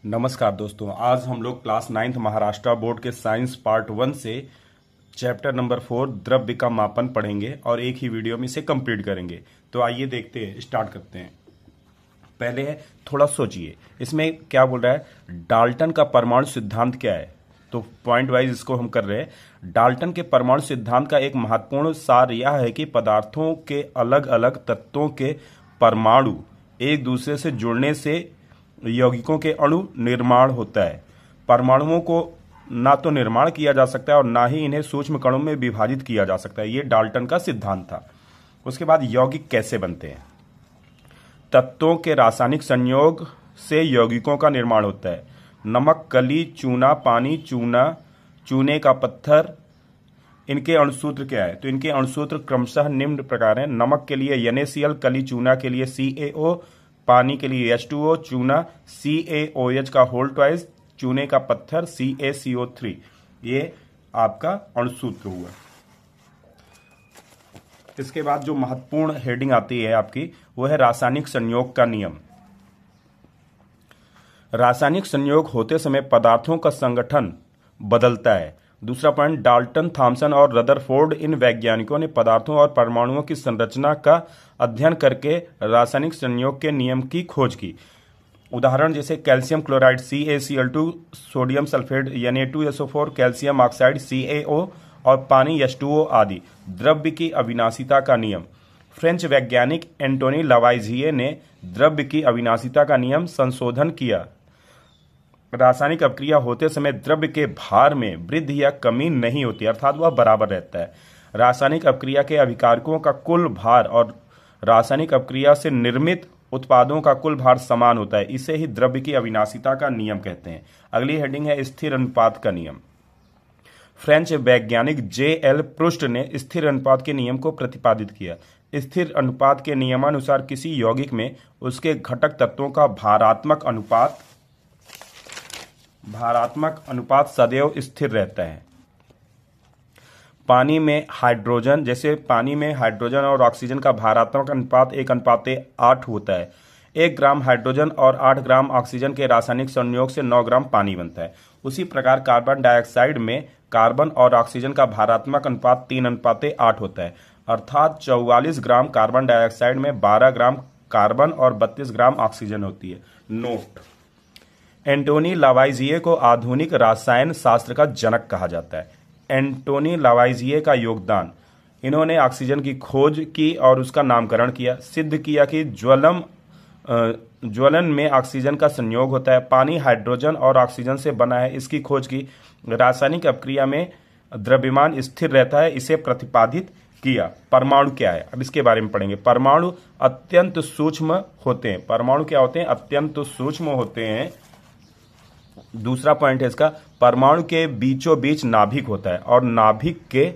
नमस्कार दोस्तों, आज हम लोग क्लास 9th महाराष्ट्र बोर्ड के साइंस पार्ट 1 से चैप्टर नंबर 4 द्रव्य का मापन पढ़ेंगे और एक ही वीडियो में इसे कंप्लीट करेंगे। तो आइए देखते हैं, स्टार्ट करते हैं। पहले है थोड़ा सोचिए, इसमें क्या बोल रहा है, डाल्टन का परमाणु सिद्धांत क्या है। तो पॉइंट वाइज इसको हम कर रहे हैं। डाल्टन के परमाणु सिद्धांत का एक महत्वपूर्ण सार यह है कि पदार्थों के अलग अलग तत्वों के परमाणु एक दूसरे से जुड़ने से यौगिकों के अणु निर्माण होता है। परमाणुओं को ना तो निर्माण किया जा सकता है और ना ही इन्हें सूक्ष्म कणों में विभाजित किया जा सकता है। ये डाल्टन का सिद्धांत था। उसके बाद यौगिक कैसे बनते हैं। तत्वों के रासायनिक संयोग से यौगिकों का निर्माण होता है। नमक, कली, चूना, पानी, चूना, चूने का पत्थर, इनके अणुसूत्र क्या है। तो इनके अणुसूत्र क्रमशः निम्न प्रकार हैं। नमक के लिए NaCl, कली चूना के लिए CaO, पानी के लिए H2O, चूना CaOH का होल ट्वाइस, चूने का पत्थर CaCO3। ये आपका अणुसूत्र हुआ। इसके बाद जो महत्वपूर्ण हेडिंग आती है आपकी, वो है रासायनिक संयोग का नियम। रासायनिक संयोग होते समय पदार्थों का संगठन बदलता है। दूसरा पॉइंट, डाल्टन, थॉमसन और रदरफोर्ड इन वैज्ञानिकों ने पदार्थों और परमाणुओं की संरचना का अध्ययन करके रासायनिक संयोग के नियम की खोज की। उदाहरण जैसे calcium chloride CaCl2, sodium sulphate Na2SO4, calcium oxide CaO और पानी H2O आदि। द्रव्य की अविनाशिता का नियम। फ्रेंच वैज्ञानिक एंटोनी लावाइजिए ने द्रव्य की अविनाशिता का नियम संशोधन किया। रासायनिक अपक्रिया होते समय द्रव्य के भार में वृद्धि या कमी नहीं होती, अर्थात वह बराबर रहता है। रासायनिक अपक्रिया के अभिकारकों का कुल भार और रासायनिक अपक्रिया से निर्मित उत्पादों का कुल भार समान होता है। इसे ही द्रव्य की अविनाशिता का नियम कहते हैं। अगली हेडिंग है स्थिर अनुपात का नियम। फ्रेंच वैज्ञानिक J.L. प्रुस्ट ने स्थिर अनुपात के नियम को प्रतिपादित किया। स्थिर अनुपात के नियमानुसार किसी यौगिक में उसके घटक तत्वों का भारात्मक अनुपात सदैव स्थिर रहता है। पानी में हाइड्रोजन, जैसे पानी में हाइड्रोजन और ऑक्सीजन का भारात्मक अनुपात 1:8 होता है। 1 ग्राम हाइड्रोजन और 8 ग्राम ऑक्सीजन के रासायनिक संयोग से 9 ग्राम पानी बनता है। उसी प्रकार कार्बन डाइऑक्साइड में कार्बन और ऑक्सीजन का भारात्मक अनुपात 3:8 होता है, अर्थात 44 ग्राम कार्बन डाइऑक्साइड में 12 ग्राम कार्बन और 32 ग्राम ऑक्सीजन होती है। नोट, एंटोनी लावाइजिए को आधुनिक रसायन शास्त्र का जनक कहा जाता है। एंटोनी लावाइजिए का योगदान, इन्होंने ऑक्सीजन की खोज की और उसका नामकरण किया। सिद्ध किया कि ज्वलन में ऑक्सीजन का संयोग होता है। पानी हाइड्रोजन और ऑक्सीजन से बना है, इसकी खोज की। रासायनिक अपक्रिया में द्रव्यमान स्थिर रहता है, इसे प्रतिपादित किया। परमाणु क्या है, अब इसके बारे में पढ़ेंगे। परमाणु अत्यंत सूक्ष्म होते हैं। परमाणु क्या होते हैं, अत्यंत सूक्ष्म होते हैं। दूसरा पॉइंट है इसका, परमाणु के बीचों बीच नाभिक होता है और नाभिक के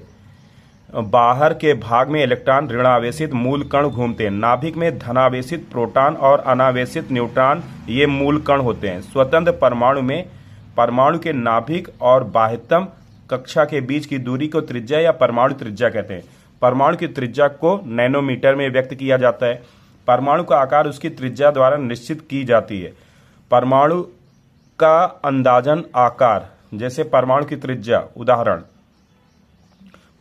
बाहर के भाग में इलेक्ट्रॉन ऋणावेशित मूल कण घूमते हैं। नाभिक में धनावेशित प्रोटॉन और अनावेशित न्यूट्रॉन, ये मूल कण होते हैं। स्वतंत्र परमाणु में परमाणु के नाभिक और बाह्यतम कक्षा के बीच की दूरी को त्रिज्या या परमाणु त्रिज्या कहते हैं। परमाणु की त्रिज्या को नैनोमीटर में व्यक्त किया जाता है। परमाणु का आकार उसकी त्रिज्या द्वारा निश्चित की जाती है। परमाणु का अंदाजन आकार, जैसे परमाणु की त्रिज्या, उदाहरण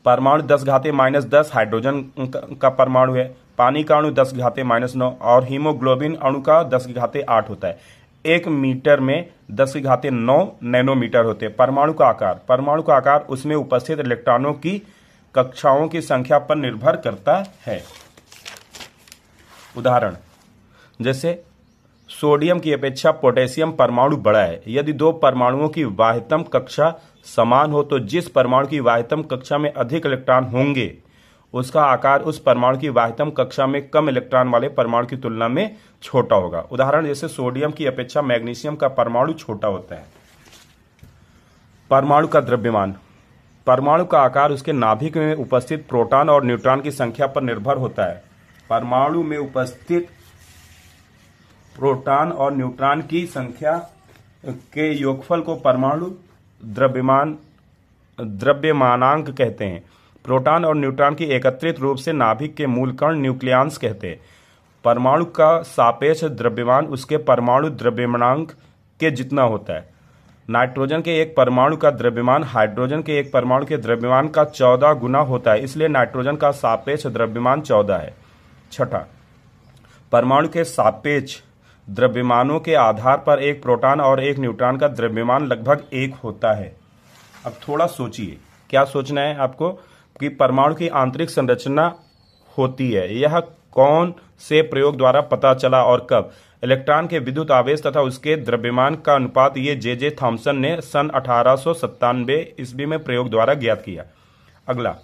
परमाणु 10⁻⁻10 हाइड्रोजन का परमाणु है। पानी का अणु 10⁻⁻9 और हीमोग्लोबिन अणु का 10⁸ होता है। 1 मीटर में 10⁹ नैनोमीटर होते हैं। परमाणु का आकार उसमें उपस्थित इलेक्ट्रॉनों की कक्षाओं की संख्या पर निर्भर करता है। उदाहरण जैसे सोडियम की अपेक्षा पोटेशियम परमाणु बड़ा है। यदि 2 परमाणुओं की बाह्यतम कक्षा समान हो तो जिस परमाणु की बाह्यतम कक्षा में अधिक इलेक्ट्रॉन होंगे उसका आकार उस परमाणु की बाह्यतम कक्षा में कम इलेक्ट्रॉन वाले परमाणु की तुलना में छोटा होगा। उदाहरण जैसे सोडियम की अपेक्षा मैग्नीशियम का परमाणु छोटा होता है। परमाणु का द्रव्यमान, परमाणु का आकार उसके नाभिक में उपस्थित प्रोटॉन और न्यूट्रॉन की संख्या पर निर्भर होता है। परमाणु में उपस्थित प्रोटॉन और न्यूट्रॉन की संख्या के योगफल को परमाणु द्रव्यमानांक कहते हैं। प्रोटॉन और न्यूट्रॉन की एकत्रित रूप से नाभिक के मूल कण न्यूक्लियस कहते हैं। परमाणु का सापेक्ष द्रव्यमान उसके परमाणु द्रव्यमानांक के जितना होता है। नाइट्रोजन के एक परमाणु का द्रव्यमान हाइड्रोजन के एक परमाणु के द्रव्यमान का 14 गुना होता है, इसलिए नाइट्रोजन का सापेक्ष द्रव्यमान 14 है। छठा, परमाणु के सापेक्ष द्रव्यमानों के आधार पर एक प्रोटॉन और एक न्यूट्रॉन का द्रव्यमान लगभग 1 होता है। अब थोड़ा सोचिए, क्या सोचना है आपको कि परमाणु की आंतरिक संरचना होती है, यह कौन से प्रयोग द्वारा पता चला और कब? इलेक्ट्रॉन के विद्युत आवेश तथा उसके द्रव्यमान का अनुपात ये जे थॉमसन ने सन 1897 ईस्वी में प्रयोग द्वारा ज्ञात किया। अगला,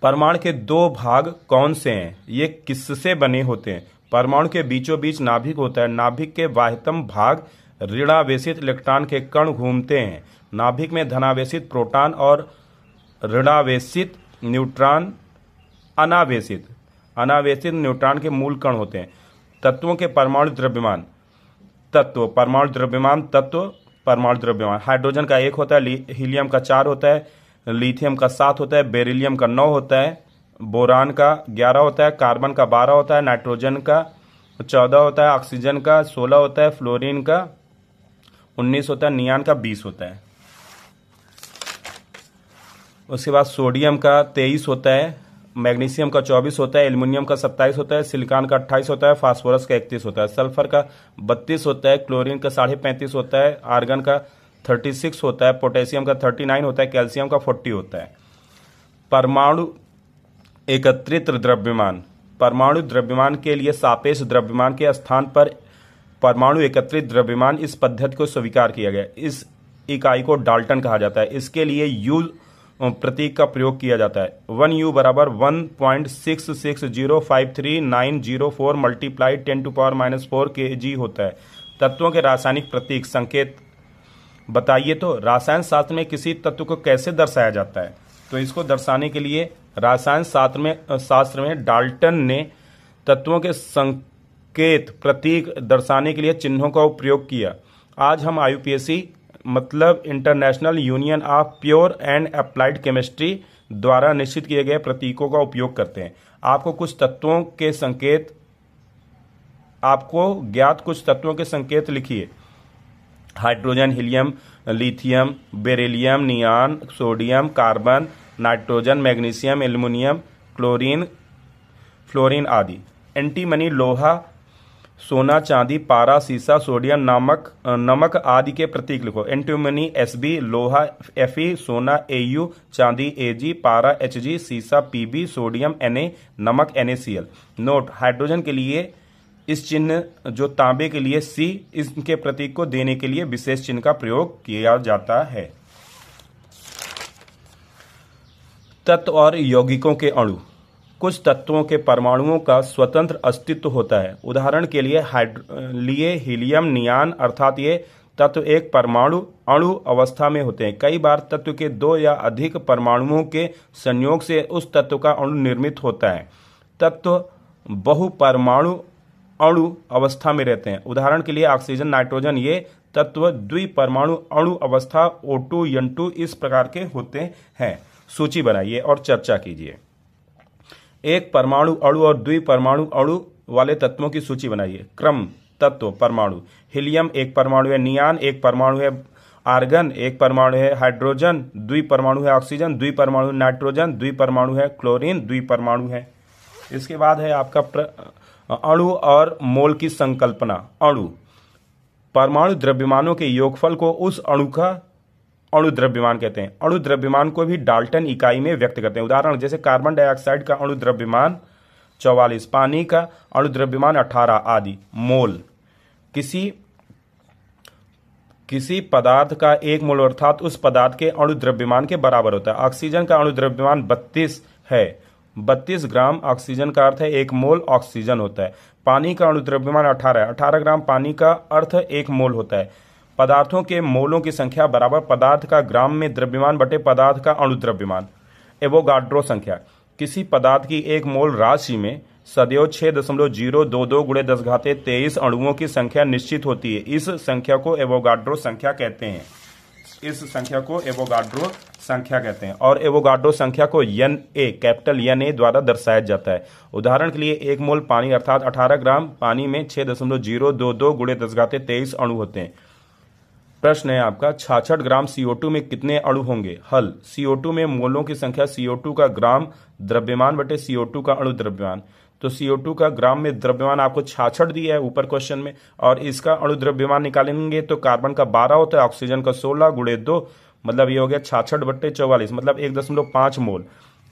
परमाणु के 2 भाग कौन से हैं? ये किससे बने होते हैं? परमाणु के बीचों बीच नाभिक होता है। नाभिक के बाह्यतम भाग ऋणावेशित इलेक्ट्रॉन के कण घूमते हैं। नाभिक में धनावेशित प्रोटॉन और ऋणावेशित न्यूट्रॉन अनावेशित न्यूट्रॉन के मूल कण होते हैं। तत्वों के परमाणु द्रव्यमान परमाणु द्रव्यमान हाइड्रोजन का 1 होता है, हीलियम का 4 होता है, लिथियम का 7 होता है, बेरिलियम का 9 होता है, बोरान का 11 होता है, कार्बन का 12 होता है, नाइट्रोजन का 14 होता है, ऑक्सीजन का 16 होता है, फ्लोरीन का 19 होता है, नियान का 20 होता है। उसके बाद सोडियम का 23 होता है, मैग्नीशियम का 24 होता है, एल्युमिनियम का 27 होता है, सिलिकॉन का 28 होता है, फास्फोरस का 31 होता है, सल्फर का 32 होता है, क्लोरीन का 35.5 होता है, आर्गन का 36 होता है, पोटेशियम का 39 होता है, कैल्शियम का 40 होता है। परमाणु एकत्रित द्रव्यमान परमाणु द्रव्यमान के लिए सापेक्ष द्रव्यमान के स्थान पर परमाणु एकत्रित द्रव्यमान इस पद्धति को स्वीकार किया गया। इस इकाई को डाल्टन कहा जाता है। इसके लिए यू प्रतीक का प्रयोग किया जाता है। 1U बराबर 1.66053904 मल्टीप्लाई 10⁻⁻4 kg होता है। तत्वों के रासायनिक प्रतीक संकेत बताइए। तो रसायन शास्त्र में किसी तत्व को कैसे दर्शाया जाता है? तो इसको दर्शाने के लिए रसायन शास्त्र में डाल्टन ने तत्वों के संकेत प्रतीक दर्शाने के लिए चिन्हों का उपयोग किया। आज हम IUPAC मतलब international union of pure and applied chemistry द्वारा निश्चित किए गए प्रतीकों का उपयोग करते हैं। आपको ज्ञात कुछ तत्वों के संकेत लिखिए। Hydrogen, helium, lithium, beryllium, neon, sodium, carbon, nitrogen, magnesium, aluminium, chlorine, fluorine आदि। एंटीमनी लोहा, सोना, चांदी, पारा, सीसा, सोडियम, नमक आदि के प्रतीक लिखो। एंटीमनी Sb, लोहा Fe, सोना Au, चांदी Ag, पारा Hg, सीसा Pb, सोडियम Na, नमक NaCl। नोट, हाइड्रोजन के लिए इस चिन्ह जो तांबे के लिए C, इसके प्रतीक को देने के लिए विशेष चिन्ह का प्रयोग किया जाता है। तत्व और यौगिकों के अणु। कुछ तत्वों के परमाणुओं का स्वतंत्र अस्तित्व होता है। उदाहरण के लिए हीलियम, नियान अर्थात ये तत्व एक परमाणु अणु अवस्था में होते हैं। कई बार तत्व के 2 या अधिक परमाणुओं के संयोग से उस तत्व का अणु निर्मित होता है। तत्व बहुपरमाणु अणु अवस्था में रहते हैं। उदाहरण के लिए ऑक्सीजन, नाइट्रोजन, ये तत्व द्विपरमाणु अणु अवस्था O2 N2 इस प्रकार के होते हैं। सूची बनाइए और चर्चा कीजिए। एक परमाणु अणु और द्विपरमाणु अणु वाले तत्वों की सूची बनाइए। क्रम तत्व परमाणु। हीलियम एक परमाणु है, नियान एक परमाणु है, आर्गन एक परमाणु है, हाइड्रोजन द्विपरमाणु है, ऑक्सीजन द्विपरमाणु, नाइट्रोजन द्विपरमाणु है, क्लोरीन द्विपरमाणु है। इसके बाद है आपका अणु और मोल की संकल्पना। अणु परमाणु द्रव्यमानों के योगफल को उस अणु का अणु द्रव्यमान कहते हैं। अणु द्रव्यमान को भी डाल्टन इकाई में व्यक्त करते हैं। उदाहरण जैसे कार्बन डाइऑक्साइड का अणु द्रव्यमान 44, पानी का अणु द्रव्यमान 18 आदि। मोल किसी पदार्थ का 1 मोल अर्थात उस पदार्थ के अणु द्रव्यमान के बराबर होता है। ऑक्सीजन का अणु द्रव्यमान 32 है। 32 ग्राम ऑक्सीजन का अर्थ है 1 मोल ऑक्सीजन होता है। पानी का अणु द्रव्यमान 18 है। 18 ग्राम पानी का अर्थ 1 मोल होता है। पदार्थों के मोलों की संख्या बराबर पदार्थ का ग्राम में द्रव्यमान बटे पदार्थ का अणु द्रव्यमान। एवोगाड्रो संख्या किसी पदार्थ की 1 मोल राशि में सदैव 6.022 × 10⁻23 अणुओं की संख्या निश्चित होती है। इस संख्या को एवोगाड्रो संख्या कहते हैं। इस संख्या को एवोगाड्रो संख्या कहते हैं और एवोगाड्रो संख्या को Na कैपिटल Na द्वारा दर्शाया जाता है। उदाहरण के लिए 1 मोल पानी अर्थात 18 ग्राम पानी में 6.022 गुणे 10⁻23 अणु होते हैं। प्रश्न है आपका 66 ग्राम CO2 में कितने अणु होंगे? हल। CO2 में मोलों की संख्या CO2 का ग्राम द्रव्यमान बटे CO2 का अणु द्रव्यमान। तो CO2 का ग्राम में द्रव्यमान आपको 66 दिया है ऊपर क्वेश्चन में, और इसका अणु द्रव्यमान निकालेंगे तो कार्बन का 12 होता है, ऑक्सीजन का 16 गुणे 2 मतलब ये हो गया 66 बट्टे 44 मतलब 1.5 मोल।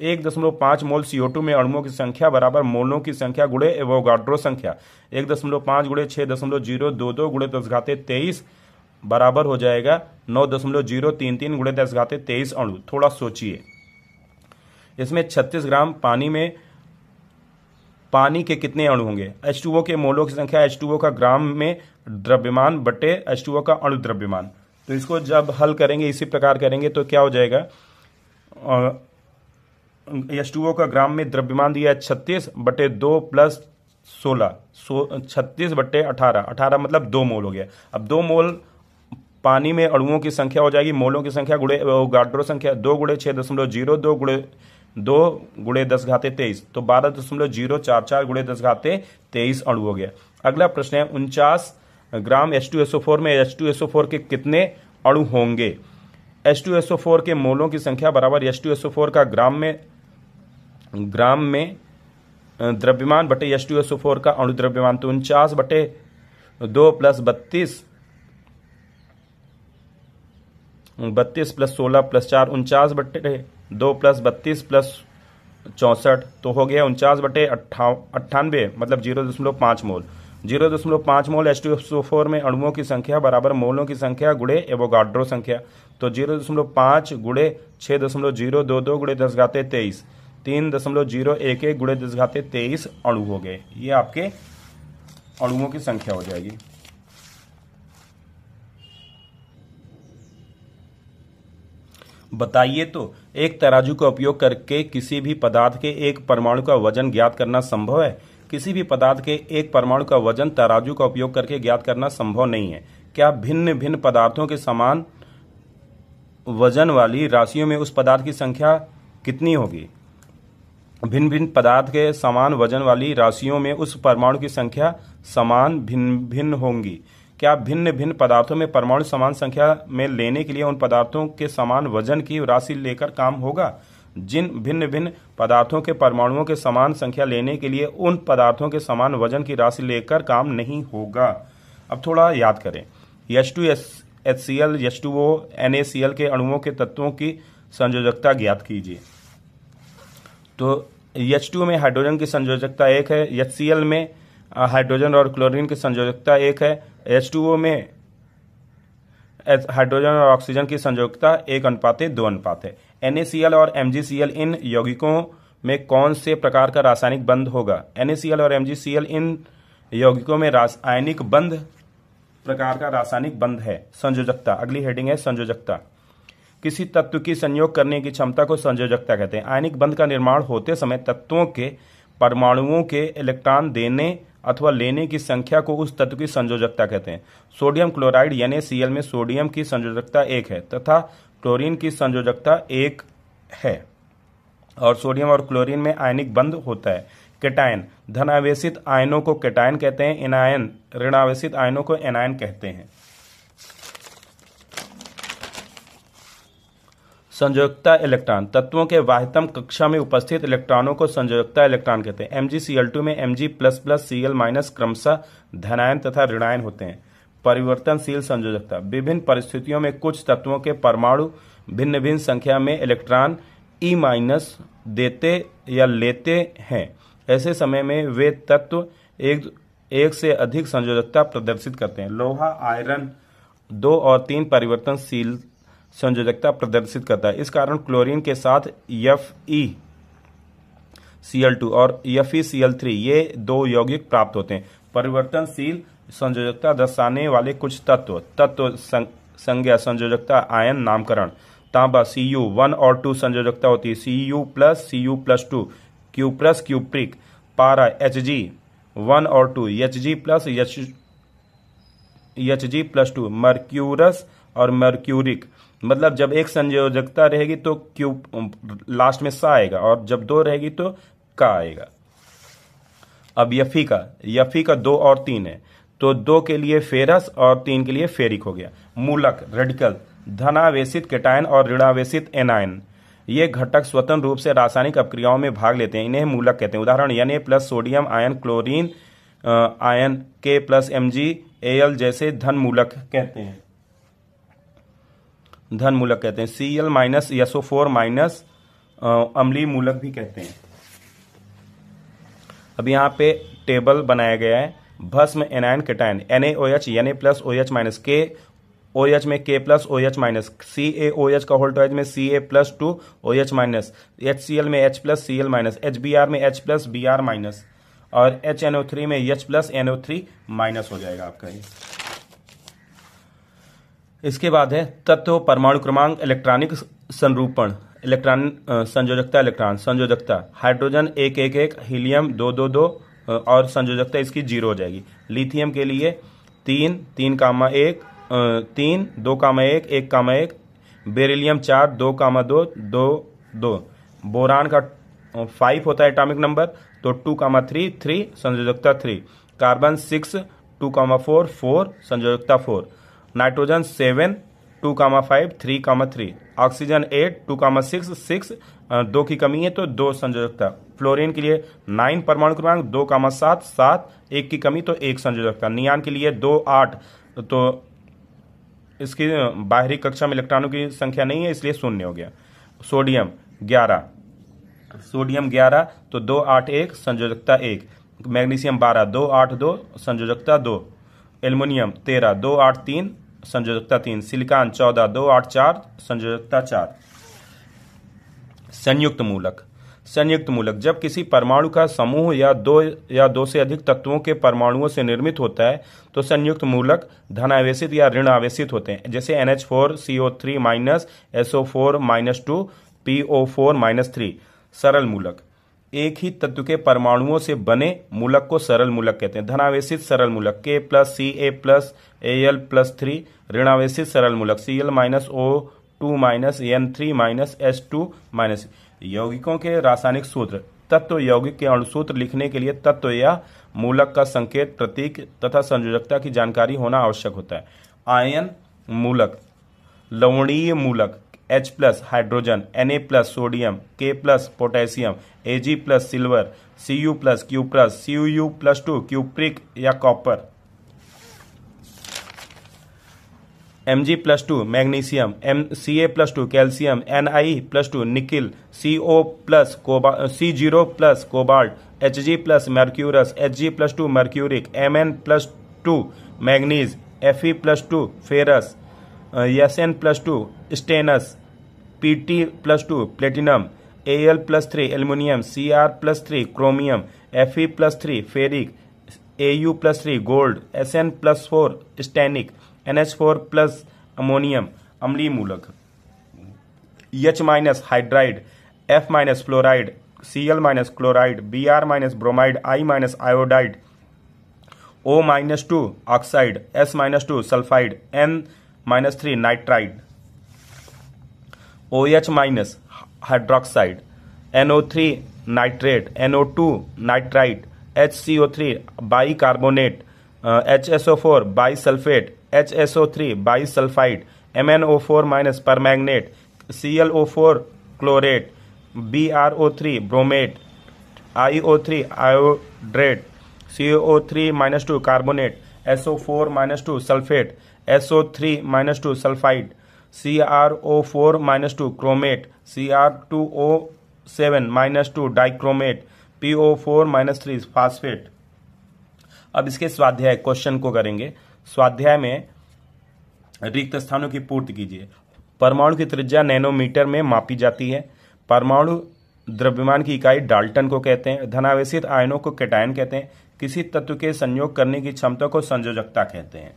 1.5 मोल CO2 में अणुओं की संख्या बराबर मोलों की संख्या गुणे एवोगाड्रो संख्या। 1.5 गुणे 6.022 गुणे 10⁻23 बराबर हो जाएगा 9.033 गुणे 10⁻23 अणु। थोड़ा सोचिए, इसमें 36 ग्राम पानी में पानी के कितने अणु होंगे? H2O के मोलों की संख्या H2O का ग्राम में द्रव्यमान बटे H2O का अणु द्रव्यमान। तो इसको जब हल करेंगे इसी प्रकार करेंगे तो क्या हो जाएगा, H2O का ग्राम में द्रव्यमान दिया है 36 बटे 2 प्लस 16 36 बटे 18 मतलब 2 मोल हो गया। अब 2 मोल पानी में अणुओं की संख्या हो जाएगी मोलों की संख्या गुणे एवोगाड्रो संख्या 2 गुणे 6.02 गुणे 2 गुणे 10⁻23 तो 12.044 गुणे 10⁻23 अणु हो गया। अगला प्रश्न है 49 ग्राम H2SO4 में H2SO4 के कितने अणु होंगे? H2SO4 के मोलों की संख्या बराबर H2SO4 का ग्राम में द्रव्यमान बटे H2SO4 का अणु द्रव्यमान। तो 49 बटे 2 प्लस 32 प्लस 16 प्लस 4 49 बटे 2 प्लस 32 प्लस 64 तो हो गया 49 बटे 98 मतलब 0.5 मोल। 0.5 मोल H2SO4 में अणुओं की संख्या बराबर मोलों की संख्या गुणे एवोगाड्रो संख्या। तो 0.5 गुणे 6.022 गुणे 10⁻23 3.011 गुणे 10⁻23 अणु हो गए। ये आपके अणुओं की संख्या हो जाएगी। बताइए तो एक तराजू का उपयोग करके किसी भी पदार्थ के एक परमाणु का वजन ज्ञात करना संभव है? किसी भी पदार्थ के एक परमाणु का वजन तराजू का उपयोग करके ज्ञात करना संभव नहीं है। क्या भिन्न भिन्न पदार्थों के समान वजन वाली राशियों में उस पदार्थ की संख्या कितनी होगी? भिन्न भिन्न पदार्थ के समान वजन वाली राशियों में उस परमाणु की संख्या समान भिन्न भिन्न होंगी। क्या भिन्न भिन्न पदार्थों में परमाणु समान संख्या में लेने के लिए उन पदार्थों के समान वजन की राशि लेकर काम होगा? जिन भिन्न भिन्न पदार्थों के परमाणुओं के समान संख्या लेने के लिए उन पदार्थों के समान वजन की राशि लेकर काम नहीं होगा। अब थोड़ा याद करें, H2HCl, H2O, NaCl के अणुओं के तत्वों की संयोजकता ज्ञात कीजिए। तो H2O में हाइड्रोजन की संयोजकता 1 है, HCl में हाइड्रोजन और क्लोरीन की संयोजकता 1 है, H2O में हाइड्रोजन और ऑक्सीजन की संयोजकता 1:2 है। NaCl और MgCl इन यौगिकों में कौन से प्रकार का रासायनिक बंध होगा? NaCl और MgCl इन यौगिकों में रासायनिक बंध प्रकार का रासायनिक बंध है। संयोजकता, अगली हेडिंग है संयोजकता। किसी तत्व की संयोग करने की क्षमता को संयोजकता कहते हैं। आयनिक बंध का निर्माण होते समय तत्वों के परमाणुओं के इलेक्ट्रॉन देने अथवा लेने की संख्या को उस तत्व की संयोजकता कहते हैं। सोडियम क्लोराइड NaCl में सोडियम की संयोजकता 1 है तथा क्लोरीन की संयोजकता 1 है और सोडियम और क्लोरीन में आयनिक बंध होता है। केटायन, धनावेशित आयनों को केटायन कहते हैं, एनायन ऋणावेशित आयनों को एनायन कहते हैं। संयोजकता इलेक्ट्रॉन, तत्वों के बाह्यतम कक्षा में उपस्थित इलेक्ट्रॉनों को संयोजकता इलेक्ट्रॉन कहते हैं। MgCl2 में Mg++Cl- क्रमशः धनायन तथा ऋणायन होते हैं। परिवर्तनशील संयोजकता, विभिन्न परिस्थितियों में कुछ तत्वों के परमाणु भिन्न भिन्न संख्या में इलेक्ट्रॉन E- देते या लेते हैं। ऐसे समय में वे तत्व एक से अधिक संयोजकता प्रदर्शित करते हैं। लोहा आयरन 2 और 3 परिवर्तनशील संयोजकता प्रदर्शित करता है। इस कारण क्लोरीन के साथ FeCl2 और FeCl3 ये 2 यौगिक प्राप्त होते हैं। परिवर्तनशील संयोजकता दर्शाने वाले कुछ तत्व संज्ञा संयोजकता आयन नामकरण। तांबा Cu1 और 2 संयोजकता होती है, Cu+Cu+2, Q+Cupric। पारा Hg1 और 2, Hg+Hg+2। मर्क्यूरस और मर्क्यूरिक, मतलब जब एक संयोजकता रहेगी तो क्यू लास्ट में सा आएगा, और जब दो रहेगी तो का आएगा। अब यफी का 2 और 3 है, तो 2 के लिए फेरस और 3 के लिए फेरिक हो गया। मूलक रेडिकल, धनावेशित केटायन और ऋणावेशित एनायन, ये घटक स्वतंत्र रूप से रासायनिक अपक्रियाओं में भाग लेते हैं, इन्हें मूलक कहते हैं। उदाहरण Na+ sodium ion, chlorine ion, K+Mg Al जैसे धन मूलक कहते हैं। Cl- SO4- अम्लीय मूलक भी कहते हैं। अब यहाँ पे टेबल बनाया गया है। भस्म anion cation NaOH, Na+OH- K, OH में K+OH-, CaOH का होल्टोइज में Ca+2OH-, HCl में H+Cl-, HBr में H+Br-, और HNO3 में H+NO3- हो जाएगा आपका ये। इसके बाद है तत्व परमाणु क्रमांक, इलेक्ट्रॉनिक संरूपण, इलेक्ट्रॉन संयोजकता, इलेक्ट्रॉन संयोजकता, हाइड्रोजन 111, हीलियम 222, और संयोजकता इसकी 0 हो जाएगी। लिथियम के लिए 3, 3,1, 3, 2,1, 1,1, बेरिलियम 4, 2,2, 2, 2, बोरान का 5 होता है एटॉमिक नंबर, तो 2,3, 3, संयोजकता 3, कार्बन 6, 2,4, 4, संयोजकता 4, नाइट्रोजन 7, 2,5, 3,3, ऑक्सीजन 8, 2,6, 6, 2 की कमी है तो 2 संयोजकता। फ्लोरीन के लिए 9 परमाणु क्रमांक, 2,7, 7, 1 की कमी तो 1 संयोजकता। नियान के लिए 2, 8, तो इसकी बाहरी कक्षा में इलेक्ट्रॉनों की संख्या नहीं है इसलिए 0 हो गया। सोडियम 11 तो 2, 8, 1, संयोजकता 1। मैग्नीशियम 12, 2, 8, 2, संयोजकता 2। एल्युमिनियम 13, 2, 8, 3, संयोजकता 3। सिलिकॉन 14, 2, 8, 4, संयोजकता 4। संयुक्त मूलक जब किसी परमाणु का समूह या दो से अधिक तत्वों के परमाणुओं से निर्मित होता है तो संयुक्त मूलक धनावेशित या ऋण आवेशित होते हैं, जैसे NH4CO3- SO4- 2 PO4- 3। सरल मूलक एक ही तत्व के परमाणुओं से बने मूलक को सरल मूलक कहते हैं। धनावेशित सरल मूलक K+Ca+Al+3। ऋणावेशित सरल मूलक Cl-O2- N3- H2-। यौगिकों के रासायनिक सूत्र, तत्व यौगिक के अणुसूत्र लिखने के लिए तत्व या मूलक का संकेत, प्रतीक तथा संयोजकता की जानकारी होना आवश्यक होता है। आयन मूलक, लवणीय मूलक H+ hydrogen, Na+ sodium, K+ potassium, Ag+ silver, Cu+ cuprous, Cu+2 cupric या copper, Mg+2 magnesium, Ca+2 calcium, Ni+2 nickel, C0+ cobalt, Hg+ mercurous, Hg+2 mercuric, Mn+2 manganese, Fe+2 ferrous, Sn+2 stannous, Pt+2 platinum, Al+3 aluminium, Cr+3 chromium, Fe+3 ferric, Au+3 gold, Sn+4 stannic, NH4+ ammonium. अम्लीय मूलक H- hydride, F- fluoride, Cl- chloride, Br- bromide, I- iodide, O- oxide, S- sulphide, N- nitride, OH- hydroxide, NO3 nitrate, NO2 nitrite, HCO3 bicarbonate, HSO4 bisulphate, HSO3 bisulphide, MnO4- permanganate, ClO4 chlorate, BrO3 bromate, IO3 आयोड्रेट, CO3- carbonate, SO4- sulphate, SO3- sulphide, CrO4- chromate, Cr2O7- dichromate, PO4- phosphate. अब इसके स्वाध्याय question को करेंगे। स्वाध्याय में रिक्त स्थानों की पूर्ति कीजिए। परमाणु की त्रिज्या नैनोमीटर में मापी जाती है। परमाणु द्रव्यमान की इकाई डाल्टन को कहते हैं। धनावेशित आयनों को केटायन कहते हैं। किसी तत्व के संयोग करने की क्षमता को संयोजकता कहते हैं।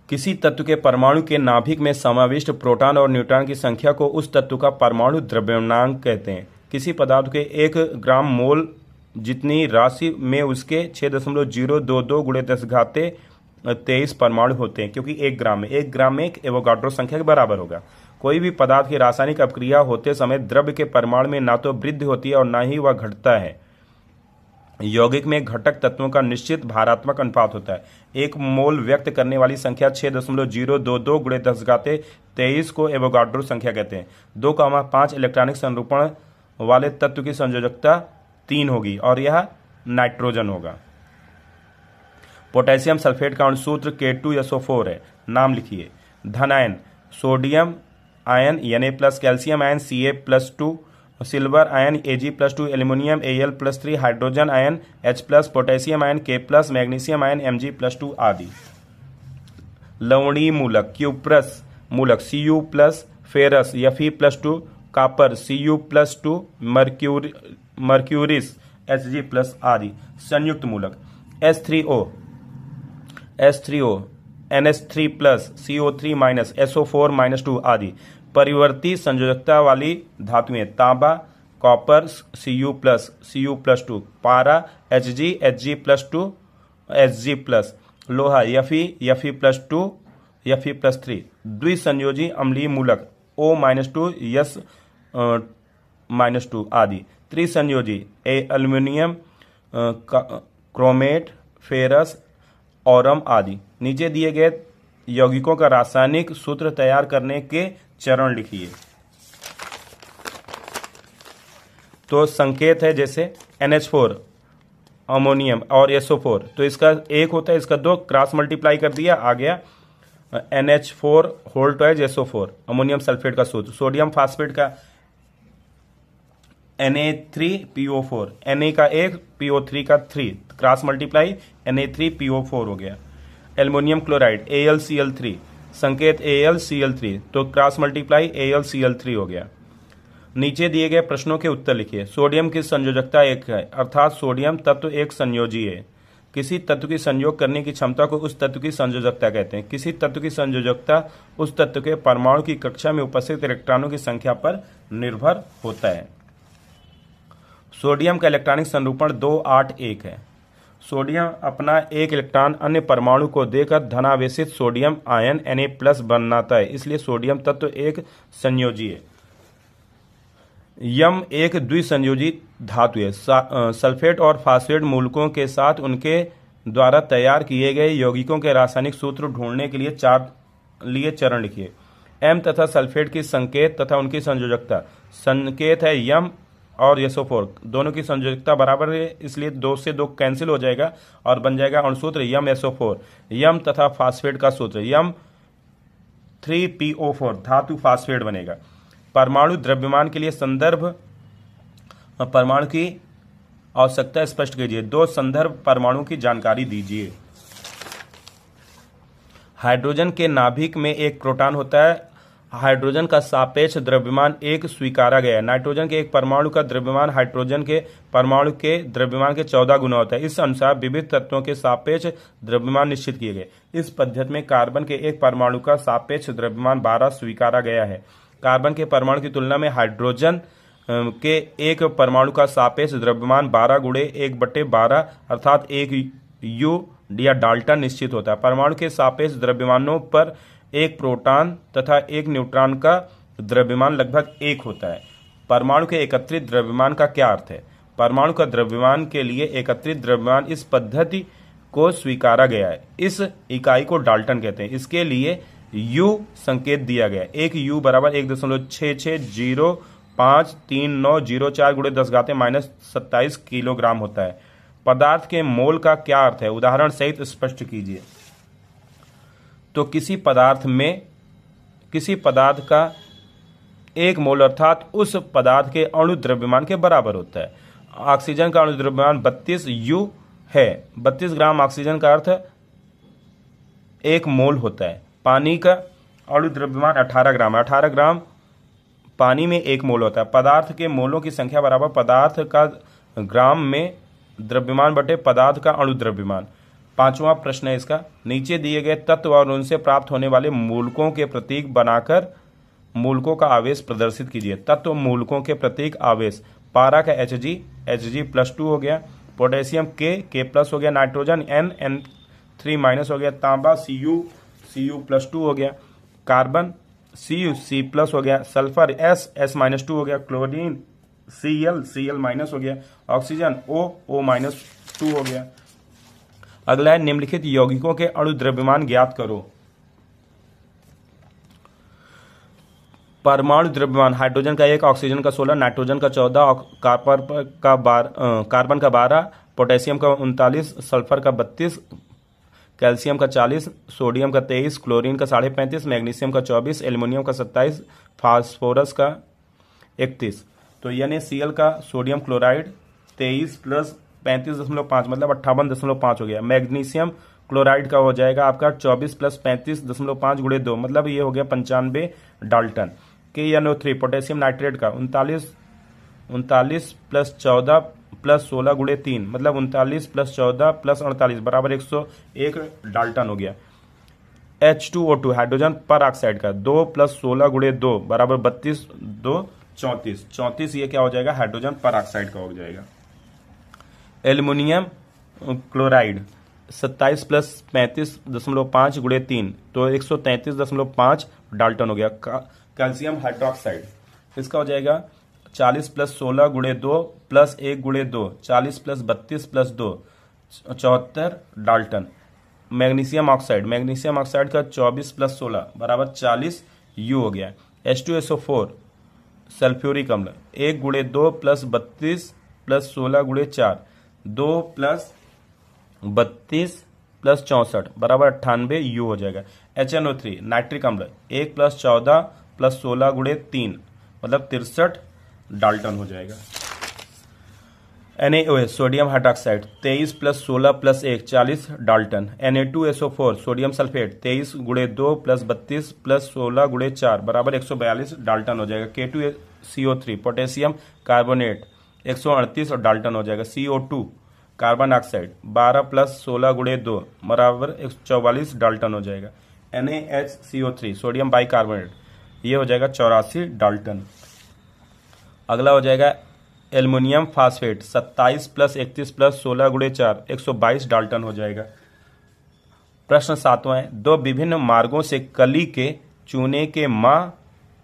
किसी तत्व के परमाणु के नाभिक में समाविष्ट प्रोटॉन और न्यूट्रॉन की संख्या को उस तत्व का परमाणु द्रव्यमानांक कहते हैं। किसी पदार्थ के 1 ग्राम मोल जितनी राशि में उसके 6.022 × 10⁻³ 23 परमाणु होते हैं, क्योंकि 1 ग्राम में एक एवोगाड्रो संख्या के बराबर होगा। कोई भी पदार्थ की रासायनिक अपक्रिया होते समय द्रव्य के परमाणु में ना तो वृद्धि होती है और ना ही वह घटता है। यौगिक में घटक तत्वों का निश्चित भारात्मक अनुपात होता है। 1 मोल व्यक्त करने वाली संख्या 6.022 गुणे 10⁻23 को एवोगाड्रो संख्या कहते हैं। 2,5 इलेक्ट्रॉनिक संरूपण वाले तत्व की संयोजकता 3 होगी और यह नाइट्रोजन होगा। पोटेशियम सल्फेट का अणु सूत्र K2SO4 है। नाम लिखिए। धन ion sodium ion Na+, calcium ion Ca+2, silver ion Ag+2, aluminium Al+3, hydrogen ion H+, potassium ion K+, magnesium ion Mg+2 आदि। लवणीय मूलक क्यूप्रस मूलक Cu+, ferrous Fe+2, copper Cu+2, मर्क्यूरिस Hg+ आदि। संयुक्त मूलक H3O, NH3+, CO3-, SO4-2 आदि। परिवर्ती संयोजकता वाली धातुएं तांबा कॉपर Cu+, पारा Hg, Hg+2, Hg+, लोहा Fe+2, Fe+3। द्विसंयोजी अम्लीय मूलक O-2, S-2 आदि। त्रिसंयोजी एल्यूमिनियम क्रोमेट, फेरस, औरम आदि। नीचे दिए गए यौगिकों का रासायनिक सूत्र तैयार करने के चरण लिखिए। तो संकेत है जैसे NH4 अमोनियम और SO4, तो इसका 1 होता है, इसका 2 क्रॉस मल्टीप्लाई कर दिया, आ गया NH4 whole twice SO4 ammonium sulphate का सूत्र। सोडियम फास्फेट का Na3PO4, Na का 1 PO3 का 3 क्रॉस मल्टीप्लाई Na3PO4 हो गया। एल्युमिनियम क्लोराइड AlCl3, संकेत AlCl3, तो क्रॉस मल्टीप्लाई AlCl3 हो गया। नीचे दिए गए प्रश्नों के उत्तर लिखिए। सोडियम की संयोजकता 1 है, अर्थात सोडियम तत्व एक संयोजी है। किसी तत्व की संयोग करने की क्षमता को उस तत्व की संयोजकता कहते हैं। किसी तत्व की संयोजकता उस तत्व के परमाणु की कक्षा में उपस्थित इलेक्ट्रॉनों की संख्या पर निर्भर होता है। सोडियम का इलेक्ट्रॉनिक संरूपण 281 है। सोडियम अपना एक इलेक्ट्रॉन अन्य परमाणु को देकर धनावेशित सोडियम आयन Na+ बनाता है, इसलिए सोडियम तत्व एक संयोजी है। यम एक द्विसंयोजी धातु है। सल्फेट और फास्फेट मूलकों के साथ उनके द्वारा तैयार किए गए यौगिकों के रासायनिक सूत्र ढूंढने के लिए चरण लिखिए। एम तथा सल्फेट की संकेत तथा उनकी संयोजकता। संकेत है यम और SO4, दोनों की संयोजकता बराबर है, इसलिए 2 से 2 कैंसिल हो जाएगा और बन जाएगा अणुसूत्र यम SO4। यम तथा फास्फेट का सूत्र यम 3PO4 धातु फास्फेट बनेगा। परमाणु द्रव्यमान के लिए संदर्भ परमाणु की आवश्यकता स्पष्ट कीजिए। 2 संदर्भ परमाणु की जानकारी दीजिए। हाइड्रोजन के नाभिक में 1 प्रोटॉन होता है। हाइड्रोजन का सापेक्ष द्रव्यमान 1 स्वीकारा गया है। नाइट्रोजन के एक परमाणु का द्रव्यमान हाइड्रोजन के परमाणु के द्रव्यमान के 14 गुना होता है। इस अनुसार विविध तत्वों के सापेक्ष द्रव्यमान निश्चित किए गए। इस पद्धति में कार्बन के एक परमाणु का सापेक्ष द्रव्यमान 12 स्वीकारा गया है। कार्बन के परमाणु की तुलना में हाइड्रोजन के एक परमाणु का सापेक्ष द्रव्यमान 12 गुणे 1/12 अर्थात 1 U या डाल्टन निश्चित होता है। परमाणु के सापेक्ष द्रव्यमानों पर एक प्रोटॉन तथा एक न्यूट्रॉन का द्रव्यमान लगभग 1 होता है। परमाणु के एकत्रित द्रव्यमान का क्या अर्थ है? परमाणु का द्रव्यमान के लिए एकत्रित द्रव्यमान इस पद्धति को स्वीकारा गया है। इस इकाई को डाल्टन कहते हैं। इसके लिए U संकेत दिया गया है। 1 U बराबर 1.66053904 गुणे 10⁻⁻27 किलोग्राम होता है। पदार्थ के मोल का क्या अर्थ है? उदाहरण सहित स्पष्ट कीजिए। तो किसी पदार्थ का 1 मोल अर्थात उस पदार्थ के अणु द्रव्यमान के बराबर होता है। ऑक्सीजन का अणु द्रव्यमान 32 U है। 32 ग्राम ऑक्सीजन का अर्थ 1 मोल होता है। पानी का अणु द्रव्यमान 18 ग्राम है। 18 ग्राम पानी में 1 मोल होता है। पदार्थ के मोलों की संख्या बराबर पदार्थ का ग्राम में द्रव्यमान बटे पदार्थ का अणु द्रव्यमान। 5वां प्रश्न है इसका। नीचे दिए गए तत्व और उनसे प्राप्त होने वाले मूलकों के प्रतीक बनाकर मूलकों का आवेश प्रदर्शित कीजिए। तत्व मूलकों के प्रतीक आवेश। पारा का Hg, Hg+2 हो गया। पोटेशियम K+, हो गया। नाइट्रोजन N, 3 माइनस हो गया, तांबा Cu+2 हो गया, कार्बन C+ हो गया, सल्फर S-2 हो गया, क्लोरीन Cl- हो गया, ऑक्सीजन O-2 हो गया। अगला है निम्नलिखित यौगिकों के अणु द्रव्यमान ज्ञात करो। परमाणु द्रव्यमान हाइड्रोजन का 1, ऑक्सीजन का 16, नाइट्रोजन का 14, कार्बन का 12, पोटेशियम का 39, सल्फर का 32, कैल्शियम का 40, सोडियम का 23, क्लोरीन का 35.5, मैग्नीशियम का 24, एल्युमिनियम का 27, फास्फोरस का 31। तो यानी Cl का सोडियम क्लोराइड 23 + 35.5 मतलब 58.5 हो गया। मैग्नीशियम क्लोराइड का हो जाएगा आपका 24 + 35.5 × 2 मतलब ये हो गया 95 डाल्टन। KNO3 पोटेशियम नाइट्रेट का 39 + 14 + 16 × 3 मतलब 39 + 14 + 48 बराबर 101 डाल्टन हो गया। H2O2 हाइड्रोजन पर ऑक्साइड का 2 + 16 × 2 बराबर 32, 2 34, 34 ये क्या हो जाएगा हाइड्रोजन पर ऑक्साइड का हो जाएगा। एल्युमिनियम क्लोराइड 27 + 35.5 × 3 तो 133.5 डाल्टन हो गया। कैल्शियम हाइड्रोक्साइड इसका हो जाएगा 40 + 16 × 2 + 1 × 2 40 + 32 + 2 74 डाल्टन। मैग्नीशियम ऑक्साइड का 24 + 16 बराबर 40 यू हो गया। H2SO4 सल्फ्यूरिक अम्ल 1 × 2 + 32 + 16 × 4 2 + 32 + 64 बराबर 98 यू हो जाएगा। HNO3 नाइट्रिक अम्ल 1 + 14 + 16 × 3 मतलब 63 डाल्टन हो जाएगा। NaOH sodium hydroxide 23 + 16 + 1 40 Dalton. Na2SO4 sodium sulphate 23 × 2 + 32 + 16 × 4 बराबर 142 डाल्टन हो जाएगा। K2CO3 पोटेशियम कार्बोनेट 138 डाल्टन हो जाएगा। CO2 कार्बन ऑक्साइड 12 + 16 × 2 बराबर 144 डाल्टन हो जाएगा। NaHCO3 सोडियम बाइकार्बोनेट ये हो जाएगा 84 डाल्टन। अगला हो जाएगा एल्युमिनियम फास्फेट 27 + 31 + 16 × 4 122 डाल्टन हो जाएगा। प्रश्न 7वां है, दो विभिन्न मार्गों से कली के चूने के मां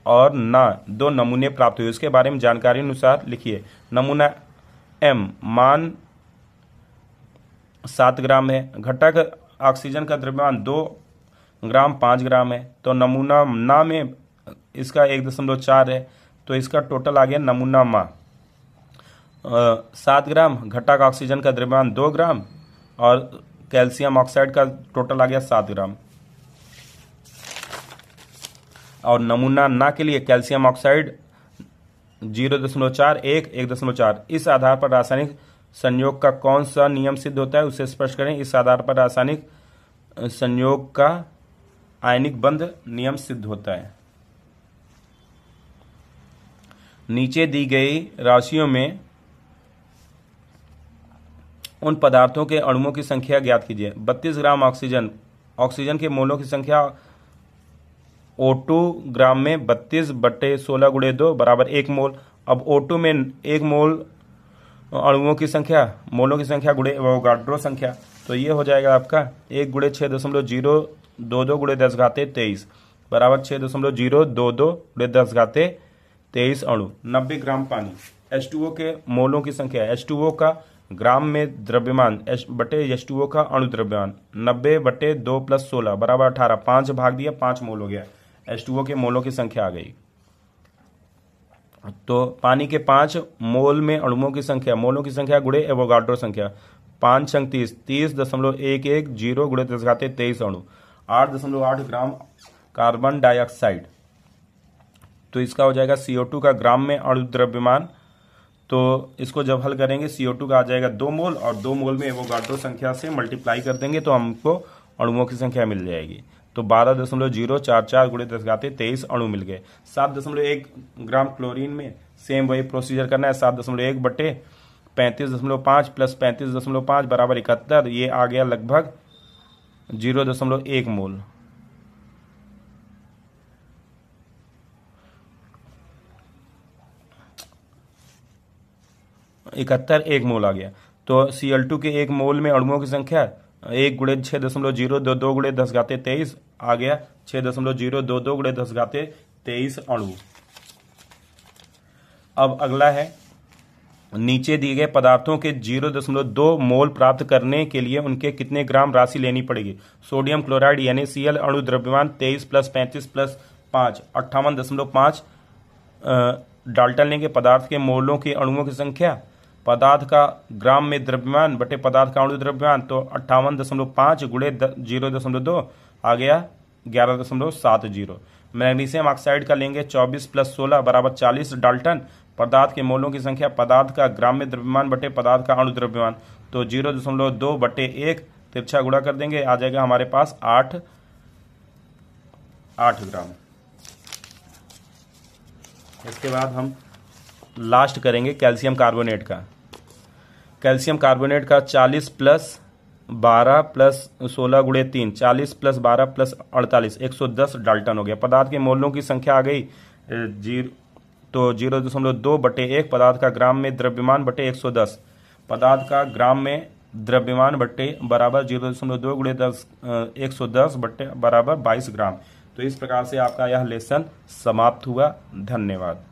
और ना 2 नमूने प्राप्त हुए, उसके बारे में जानकारी अनुसार लिखिए। नमूना M मान 7 ग्राम है, घटक ऑक्सीजन का द्रव्यमान 2 ग्राम 5 ग्राम है, तो नमूना ना में इसका 1.4 है, तो इसका टोटल आ गया नमूना मां 7 ग्राम, घटक ऑक्सीजन का द्रव्यमान 2 ग्राम और कैल्शियम ऑक्साइड का टोटल आ गया 7 ग्राम। और नमूना ना के लिए कैल्शियम ऑक्साइड 0.4 1.4। इस आधार पर रासायनिक संयोग का कौन सा नियम सिद्ध होता है उसे स्पष्ट करें। इस आधार पर रासायनिक संयोग का आयनिक बंध नियम सिद्ध होता है। नीचे दी गई राशियों में उन पदार्थों के अणुओं की संख्या ज्ञात कीजिए। 32 ग्राम ऑक्सीजन के मोलों की संख्या O2 ग्राम में 32/16 × 2 बराबर 1 मोल। अब O2 में 1 मोल अणुओं की संख्या मोलों की संख्या गुणे एवोगाड्रो संख्या, तो ये हो जाएगा आपका 1 × 6.022 × 10⁻23 बराबर 6.022 × 10⁻23 अणु। 90 ग्राम पानी H2O के मोलों की संख्या H2O का ग्राम में द्रव्यमान बटे H2O का अणु द्रव्यमान 90/2 + 16 बराबर 18 5 भाग दिया 5 मोल हो गया। H2O के मोलों की संख्या आ गई। तो पानी के 5 मोल में अणुओं की संख्या मोलों की संख्या गुणे एवोगाड्रो संख्या 5 × 30 30.110 × 10⁻23 अणु। 8.8 ग्राम कार्बन डाइऑक्साइड, तो इसका हो जाएगा CO2 का ग्राम में अणु द्रव्यमान। तो इसको जब हल करेंगे CO2 का आ जाएगा 2 मोल और 2 मोल में एवोगाड्रो संख्या से मल्टीप्लाई कर देंगे तो हमको अणुओं की संख्या मिल जाएगी। तो 12.044 × 10⁻23 अणु मिल गए। 7.1 ग्राम क्लोरीन में सेम वही प्रोसीजर करना है। 7.1/35.5 + 35.5 बराबर 71, ये आ गया लगभग 0.1 मोल। 71 1 मोल आ गया। तो Cl2 के 1 मोल में अणुओं की संख्या 1 गुणे 6.022 गुणे 10⁻23 आ गया 6.022 गुणे 10⁻23 अणु। अब अगला है, नीचे दिए गए पदार्थों के 0.2 मोल प्राप्त करने के लिए उनके कितने ग्राम राशि लेनी पड़ेगी। सोडियम क्लोराइड NaCl अणु द्रव्यमान 23 + 35 + 5 58.5 डाल्टन लेंगे। पदार्थ के मोलों के अणुओं की संख्या, पदार्थ का ग्राम में द्रव्यमान बटे पदार्थ का अणु द्रव्यमान, तो 58.5 गुणे 0.2 आ गया 11.70। मैग्नीशियम ऑक्साइड का लेंगे 24 + 16 = 40 डाल्टन। पदार्थ के मोलों की संख्या, पदार्थ का ग्राम में द्रव्यमान बटे पदार्थ का अणु द्रव्यमान, तो 0.2 बटे 1 तिरछा गुणा कर देंगे, आ जाएगा हमारे पास 8 ग्राम। इसके बाद हम लास्ट करेंगे कैल्शियम कार्बोनेट का। कैल्शियम कार्बोनेट का 40 + 12 + 16 गुणे 3 40 + 12 + 48 110 डाल्टन हो गया। पदार्थ के मोलों की संख्या आ गई तो 0.2 बटे 1 पदार्थ का ग्राम में द्रव्यमान बटे 110, पदार्थ का ग्राम में द्रव्यमान बटे बराबर 0.2 गुणे 110 बटे बराबर 22 ग्राम। तो इस प्रकार से आपका यह लेसन समाप्त हुआ। धन्यवाद।